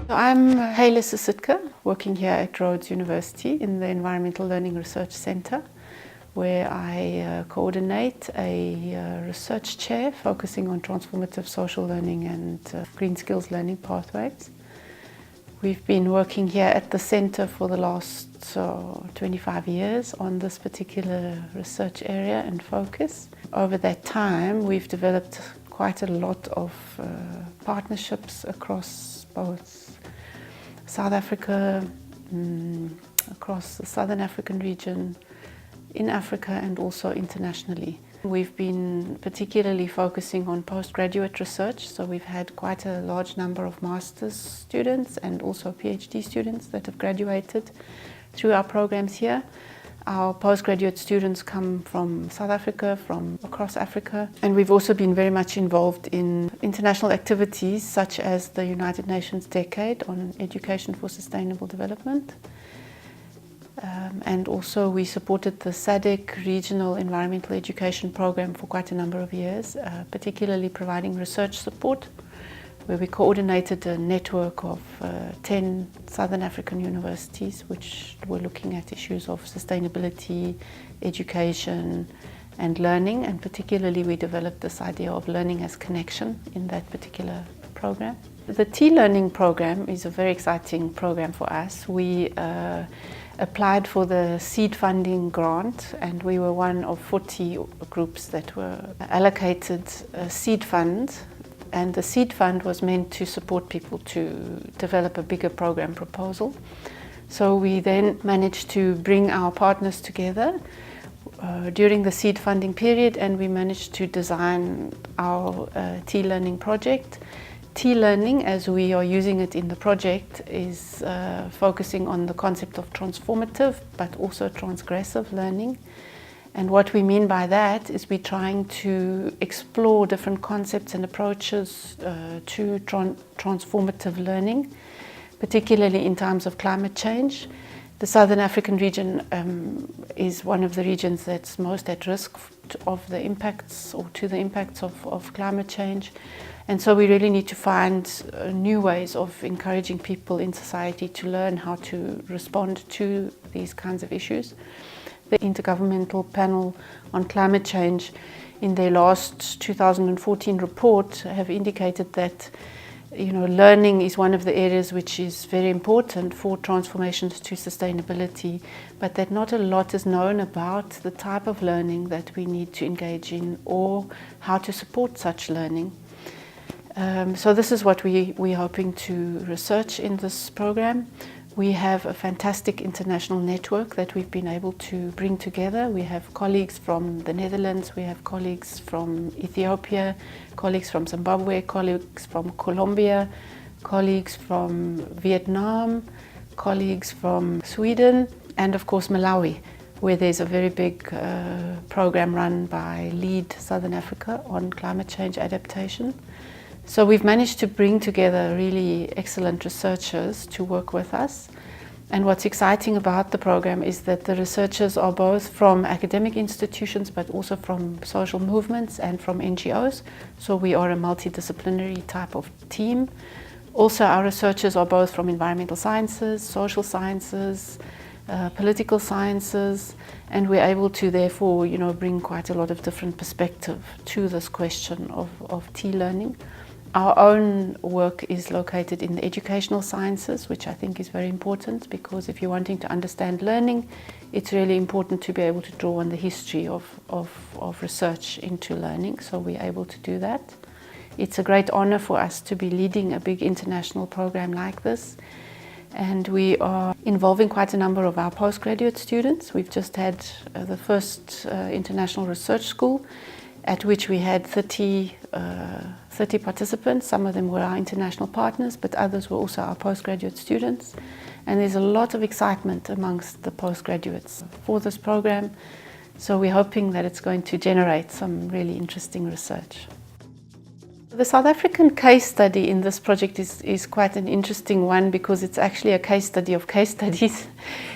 I'm Heila, working here at Rhodes University in the Environmental Learning Research Centre, where I coordinate a research chair focusing on transformative social learning and green skills learning pathways. We've been working here at the centre for the last 25 years on this particular research area and focus. Over that time, we've developed quite a lot of partnerships across both South Africa, across the Southern African region, in Africa and also internationally. We've been particularly focusing on postgraduate research, so we've had quite a large number of master's students and also PhD students that have graduated through our programs here. Our postgraduate students come from South Africa, from across Africa, and we've also been very much involved in international activities such as the United Nations Decade on Education for Sustainable Development. And also we supported the SADC Regional Environmental Education Program for quite a number of years, particularly providing research support, where we coordinated a network of 10 Southern African universities which were looking at issues of sustainability, education and learning, and particularly we developed this idea of learning as connection in that particular program. The T-Learning program is a very exciting program for us. We applied for the seed funding grant, and we were one of 40 groups that were allocated a seed fund. And the seed fund was meant to support people to develop a bigger program proposal. So we then managed to bring our partners together during the seed funding period, and we managed to design our T-Learning project. T-Learning, as we are using it in the project, is focusing on the concept of transformative but also transgressive learning. And what we mean by that is we're trying to explore different concepts and approaches to transformative learning, particularly in terms of climate change. The Southern African region is one of the regions that's most at risk of the impacts or to the impacts of climate change. And so we really need to find new ways of encouraging people in society to learn how to respond to these kinds of issues. The Intergovernmental Panel on Climate Change, in their last 2014 report, have indicated that learning is one of the areas which is very important for transformations to sustainability, but that not a lot is known about the type of learning that we need to engage in or how to support such learning. So this is what we're hoping to research in this program. We have a fantastic international network that we've been able to bring together. We have colleagues from the Netherlands, we have colleagues from Ethiopia, colleagues from Zimbabwe, colleagues from Colombia, colleagues from Vietnam, colleagues from Sweden, and of course Malawi, where there's a very big program run by LEAD Southern Africa on climate change adaptation. So we've managed to bring together really excellent researchers to work with us. And what's exciting about the program is that the researchers are both from academic institutions but also from social movements and from NGOs. So we are a multidisciplinary type of team. Also our researchers are both from environmental sciences, social sciences, political sciences, and we're able to therefore bring quite a lot of different perspective to this question of T-learning. Our own work is located in the educational sciences, which I think is very important, because if you're wanting to understand learning, it's really important to be able to draw on the history of research into learning, so we're able to do that. It's a great honor for us to be leading a big international program like this, and we are involving quite a number of our postgraduate students. We've just had the first international research school, at which we had 30 participants. Some of them were our international partners, but others were also our postgraduate students. And there's a lot of excitement amongst the postgraduates for this program. So we're hoping that it's going to generate some really interesting research. The South African case study in this project is quite an interesting one, because it's actually a case study of case studies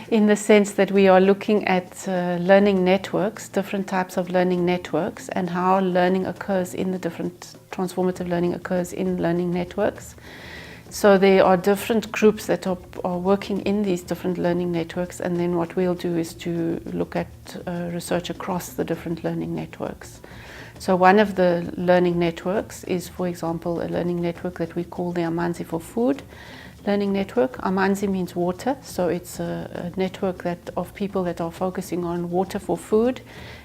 in the sense that we are looking at learning networks, different types of learning networks, and how learning occurs in the different transformative learning occurs in learning networks. So there are different groups that are working in these different learning networks, and then what we'll do is to look at research across the different learning networks. So one of the learning networks is, for example, a learning network that we call the Amanzi for Food learning network. Amanzi means water, so it's a network of people that are focusing on water for food,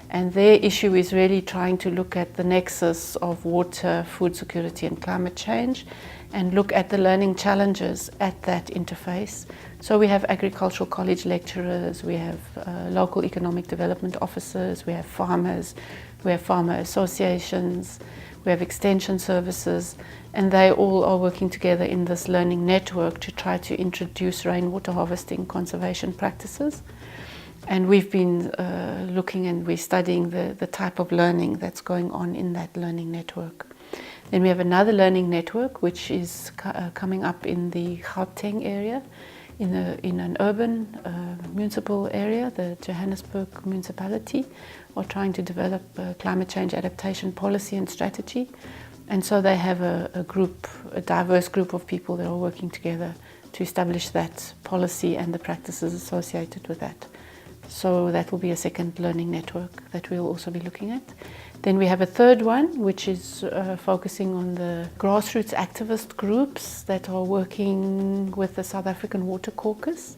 and their issue is really trying to look at the nexus of water, food security and climate change, and look at the learning challenges at that interface. So we have agricultural college lecturers, we have local economic development officers, we have farmers, we have farmer associations, we have extension services, and they all are working together in this learning network to try to introduce rainwater harvesting conservation practices. And we've been looking and we're studying the type of learning that's going on in that learning network. Then we have another learning network which is coming up in the Gauteng area, in an urban municipal area. The Johannesburg municipality are trying to develop climate change adaptation policy and strategy. And so they have a diverse group of people that are working together to establish that policy and the practices associated with that. So that will be a second learning network that we'll also be looking at. Then we have a third one, which is focusing on the grassroots activist groups that are working with the South African Water Caucus.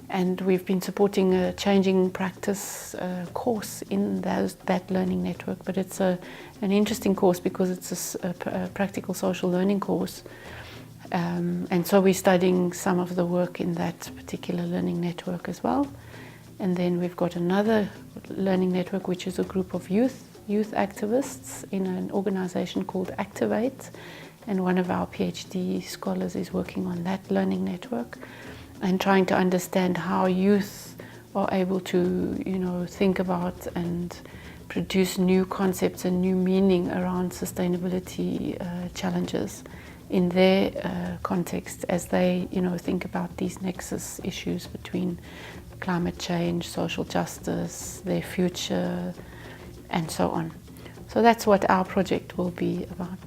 And we've been supporting a changing practice course in that learning network. But it's an interesting course because it's a practical social learning course. And so we're studying some of the work in that particular learning network as well. And then we've got another learning network, which is a group of youth activists in an organization called Activate. And one of our PhD scholars is working on that learning network and trying to understand how youth are able to, think about and produce new concepts and new meaning around sustainability challenges in their context as they, think about these nexus issues between climate change, social justice, their future, and so on. So that's what our project will be about.